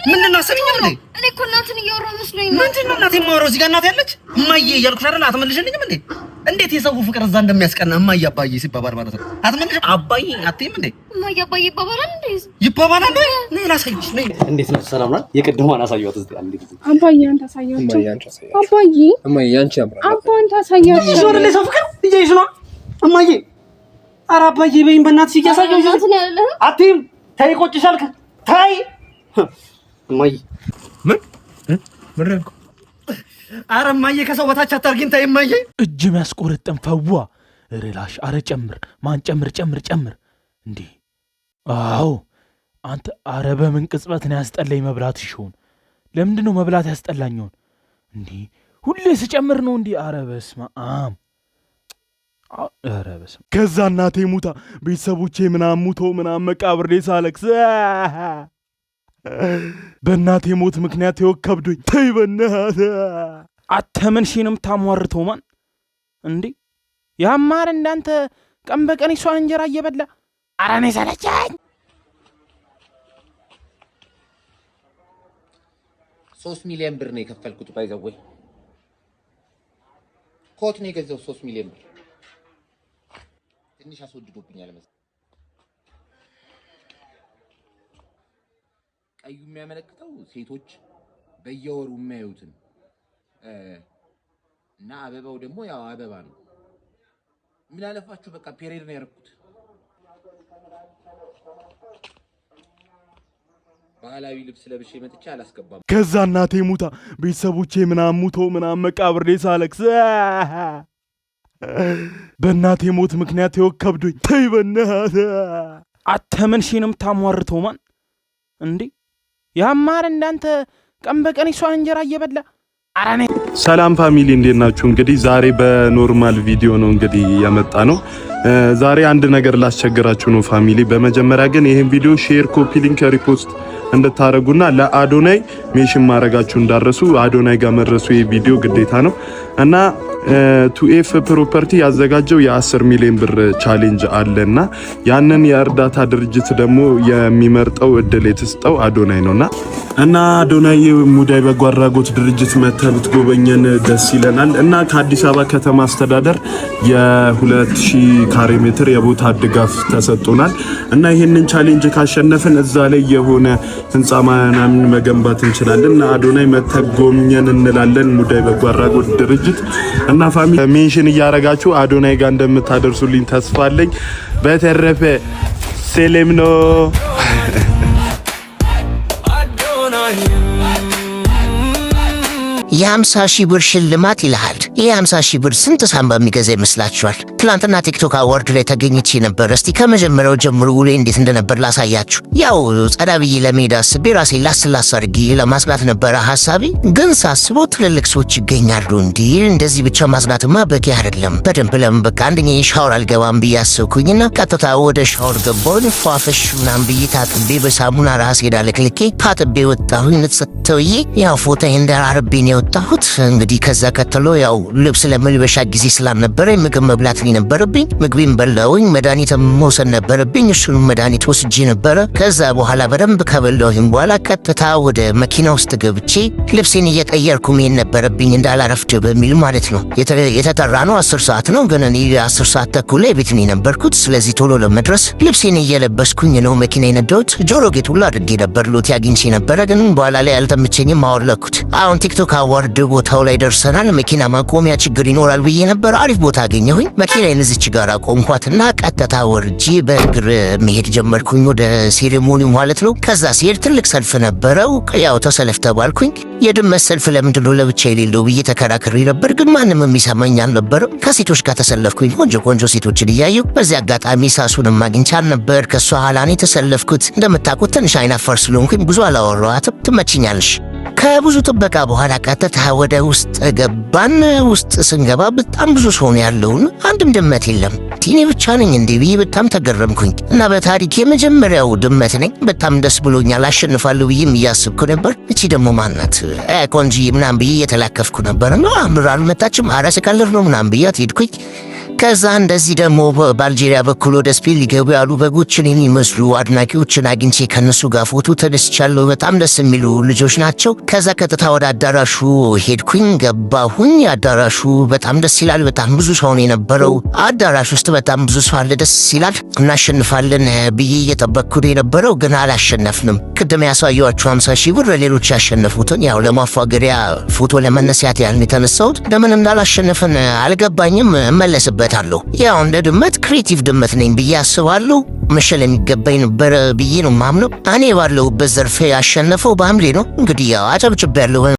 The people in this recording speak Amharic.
ምንድነው አሰብኛው እንዴ እኔ እኮ እናትን እያወራሁ መስሎኝ ነው ምንድነው እናቴ ማወራው እዚህ ጋር እናት ያለች እማዬ እያልኩሽ አይደል አትመልሽልኝም እንዴ እንዴት የሰው ፍቅር እዛ እንደሚያስቀና እማዬ አባዬ ሲባባል ማለት ነው አትመልሽም አባዬ አትይም እንዴ እማዬ አባዬ ይባባላል እንዴ ይባባላል ነይ ላሳይሽ ነይ እንዴት ነው ሰላም ነው የቅድሟን አሳየዋት እስቲ አንዴ አባዬ አንተ አሳያቸው አባዬ እማዬ አንቺ አብራ አባዬ አንተ አሳያቸው ዞር ላይ ሰው ፍቅር ልጅሽ ነው እማዬ ኧረ አባዬ በይኝ በእናትሽ እያሳየው አትይም ታይ ቆጭሻል ታይ ማይ ምንረንኩ አረ ማዬ ከሰው በታች አታርጊን ታይ ማዬ እጅ ማስቆረጠን ፈዋ ሪላሽ አረ ጨምር ማን ጨምር እንዴ አዎ አንተ አረ በምን ቅጽበት ነው ያስጠላኝ መብላት ይሾን ለምንድነው መብላት ያስጠላኝውን እንዴ ሁሌ ስጨምር ነው እንዴ አረ በስማ አረ በስማ ከዛ እናቴ ሙታ ቤተሰቦቼ ምናምን ሙቶ ምናምን መቃብር ላይ ሳለቅስ በእናቴ ሞት ምክንያት ይወከብዱኝ ተይ በእናትህ አተመንሽንም ታሟርተው ማን እንዴ ያማር እንዳንተ ቀን በቀን እሷ እንጀራ እየበላ አራኔ ሰለቸኝ 3 ሚሊዮን ብር ነው የከፈልኩት ባይዘው ኮት ነው የገዛው 3 ሚሊዮን ብር ትንሽ አስወድዶብኛል መሰለኝ ቀዩ የሚያመለክተው ሴቶች በየወሩ የሚያዩትን እና አበባው ደግሞ ያው አበባ ነው ምን አለፋችሁ በቃ ፔሬድ ነው ያረኩት ባህላዊ ልብስ ለብሼ መጥቼ አላስገባም ከዛ እናቴ ሙታ ቤተሰቦቼ ምናምን ሙቶ ምናምን መቃብር ላይ ሳለቅስ በእናቴ ሞት ምክንያት ይወከብዱኝ ተይ በእናትህ አተመንሽንም ታሟርተው ማን እንዴ ያማር እንዳንተ ቀን በቀን እሷ እንጀራ እየበላ አራኔ ሰላም ፋሚሊ እንዴት ናችሁ እንግዲህ ዛሬ በኖርማል ቪዲዮ ነው እንግዲህ ያመጣ ነው ዛሬ አንድ ነገር ላስቸግራችሁ ነው ፋሚሊ በመጀመሪያ ግን ይሄን ቪዲዮ ሼር ኮፒ ሊንክ ሪፖስት እንድታረጉና ለአዶናይ ሜሽን ማረጋችሁ እንዳረሱ አዶናይ ጋር መድረሱ ይሄ ቪዲዮ ግዴታ ነው እና ቱኤፍ ፕሮፐርቲ ያዘጋጀው የ10 ሚሊዮን ብር ቻሌንጅ አለና ያንን የእርዳታ ድርጅት ደግሞ የሚመርጠው እድል የተሰጠው አዶናይ ነውና እና አዶናይ ሙዳይ በጎ አድራጎት ድርጅት መተህ ብትጎበኘን ደስ ይለናል እና ከአዲስ አበባ ከተማ አስተዳደር የ2000 ካሬ ሜትር የቦታ ድጋፍ ተሰጥቶናል እና ይሄንን ቻሌንጅ ካሸነፍን እዛ ላይ የሆነ ህንጻ ምናምን መገንባት እንችላለን እና አዶናይ መተህ ጎብኘን እንላለን ሙዳይ በጎ አድራጎት ድርጅት እና ፋሚሊ ሜንሽን እያረጋችሁ አዶናይ ጋር እንደምታደርሱልኝ ተስፋ አለኝ በተረፈ ሰላም ነው የ50,000 ብር ሽልማት ይልሃል የ50,000 ብር ስንት ሳምባ የሚገዛ ይመስላችኋል ትላንትና ቲክቶክ አዋርድ ላይ ተገኝቼ ነበር እስቲ ከመጀመሪያው ጀምሮ ውሌ እንዴት እንደነበር ላሳያችሁ ያው ጸዳብዬ ለሜዳ አስቤ ራሴ ላስላስ አድርጌ ለማስላት ነበር ሐሳቤ ግን ሳስበው ትልልቅ ሰዎች ይገኛሉ እንዴ እንደዚህ ብቻ ማስላትማ በቂ አይደለም በደንብ ለምን በቃ አንደኛ ሻወር አልገባም ብዬ አሰብኩኝና ቀጥታ ወደ ሻወር ገባሁኝ ፏፈሽ ምናምን ብዬ ታጥቤ በሳሙና ራሴ ዳለክልኬ ታጥቤ ወጣሁኝ ንጽተውዬ ያው ፎቶ እንደራርቤ ነው ወጣሁት እንግዲህ ከዛ ከተሎ ያው ልብስ ለመልበሻ ጊዜ ስላልነበረ ምግብ መብላት ነበርብኝ ምግብን በላውኝ መድኃኒት መውሰድ ነበርብኝ እሱን መድኃኒት ወስጄ ነበር ከዛ በኋላ በደንብ ከበላሁኝ በኋላ ቀጥታ ወደ መኪና ውስጥ ገብቼ ልብሴን እየቀየርኩ መሄድ ነበርብኝ እንዳላረፍድ በሚል ማለት ነው የተጠራ ነው 10 ሰዓት ነው ግን እኔ 10 ሰዓት ተኩል ላይ ቤት ነኝ ነበርኩት ስለዚህ ቶሎ ለመድረስ ልብሴን እየለበስኩኝ ነው መኪና የነዳሁት ጆሮ ጌጥ ሁሉ አድርጌ ነበር ሎት ያግኝቼ ነበር ግን በኋላ ላይ አልተመቸኝም አወለኩት አሁን ቲክቶክ አዋርድ ቦታው ላይ ደርሰናል መኪና ማቆሚያ ችግር ይኖራል ብዬ ነበር አሪፍ ቦታ አገኘሁኝ መኪና መኪናዬን እዚች ጋር ቆምኳትና ቀጥታ ወርጄ በእግር መሄድ ጀመርኩኝ ወደ ሴሬሞኒው ማለት ነው። ከዛ ሲሄድ ትልቅ ሰልፍ ነበረው። ያው ተሰለፍ ተባልኩኝ። የድመት ሰልፍ ለምንድን ነው ለብቻ የሌለው ብዬ ተከራክሬ ነበር፣ ግን ማንም የሚሰማኝ አልነበረም። ከሴቶች ጋር ተሰለፍኩኝ፣ ቆንጆ ሴቶችን እያየሁ። በዚህ አጋጣሚ ሳሱንም አግኝቻል ነበር። ከሷ ኋላ ነው የተሰለፍኩት። እንደምታውቁት ትንሽ አይናፋር ስለሆንኩኝ ብዙ አላወራኋትም። ትመችኛለሽ። ከብዙ ጥበቃ በኋላ ቀጥታ ወደ ውስጥ ገባን። ውስጥ ስንገባ በጣም ብዙ ሰው ነው ያለው፣ አንድም ድመት የለም። ቲኔ ብቻ ነኝ እንዴ ብዬ በጣም ተገረምኩኝ። እና በታሪክ የመጀመሪያው ድመት ነኝ። በጣም ደስ ብሎኛል። አሸንፋለሁ ብዬም እያስብኩ ነበር። እቺ ደግሞ ማናት ቆንጆዬ ምናምን ብዬ እየተላከፍኩ ነበር። ነው አምራ አልመጣችም። አራስ ቀልር ነው ምናምን ብያት ሄድኩኝ። ከዛ እንደዚህ ደግሞ በአልጄሪያ በኩል ወደ ስፔን ሊገቡ ያሉ በጎችን የሚመስሉ አድናቂዎችን አግኝቼ ከነሱ ጋር ፎቶ ተነስቻለሁ። በጣም ደስ የሚሉ ልጆች ናቸው። ከዛ ቀጥታ ወደ አዳራሹ ሄድኩኝ፣ ገባሁኝ። አዳራሹ በጣም ደስ ይላል። በጣም ብዙ ሰው ነው የነበረው። አዳራሽ ውስጥ በጣም ብዙ ሰው አለ። ደስ ይላል። እናሸንፋለን ብዬ እየጠበቅኩ ነው የነበረው፣ ግን አላሸነፍንም። ቅድም ያሳየኋችሁ 50 ሺህ ብር ሌሎች ያሸነፉትን ያው ለማፏገሪያ ፎቶ ለመነሳት ያህል የተነሳሁት። ለምን እንዳላሸነፍን አልገባኝም። እመለስበት አለሁ። ያው እንደ ድመት ክሬቲቭ ድመት ነኝ ብዬ አስባለሁ። መሸለም የሚገባኝ ነበር ብዬ ነው ማምነው። እኔ ባለሁበት ዘርፍ ያሸነፈው በሐምሌ ነው። እንግዲህ ያው አጨብጭቤያለሁ።